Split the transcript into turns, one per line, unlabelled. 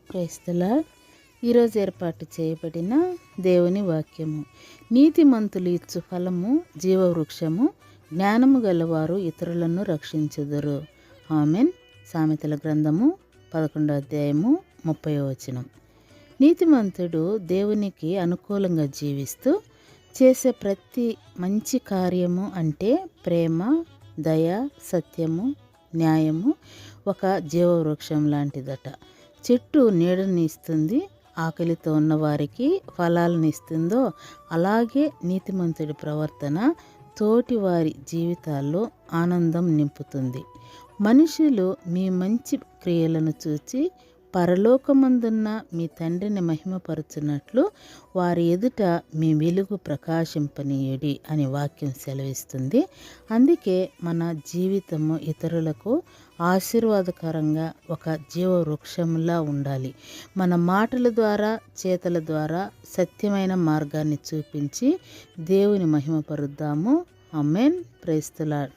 Praise the lord. ఈరోజు ఏర్పాటు చేయబడిన దేవుని వాక్యము. నీతిమంతులు ఇచ్చు ఫలము జీవవృక్షము, జ్ఞానము గలవారు ఇతరులను రక్షించుదురు. ఆమెన్. సామెతల గ్రంథము 11వ అధ్యాయము 30వ వచనం. నీతిమంతుడు దేవునికి అనుకూలంగా జీవిస్తూ చేసే ప్రతి మంచి కార్యము అంటే ప్రేమ, దయ, సత్యము, న్యాయము ఒక జీవవృక్షం లాంటిదట. చెట్టు నీడని ఇస్తుంది, ఆకలితో ఉన్నవారికి ఫలాలను ఇస్తుందో అలాగే నీతిమంతుడి ప్రవర్తన తోటివారి జీవితాల్లో ఆనందం నింపుతుంది. మనుషులు మీ మంచి క్రియలను చూచి పరలోకమందున్న మీ తండ్రిని మహిమపరచునట్లు వారి ఎదుట మీ వెలుగు ప్రకాశింపనీయుడి అని వాక్యం సెలవిస్తుంది. అందుకే మన జీవితము ఇతరులకు ఆశీర్వాదకరంగా ఒక జీవవృక్షంలా ఉండాలి. మన మాటల ద్వారా, చేతల ద్వారా సత్యమైన మార్గాన్ని చూపించి దేవుని మహిమపరుద్దాము. ఆమేన్. Praise the lord.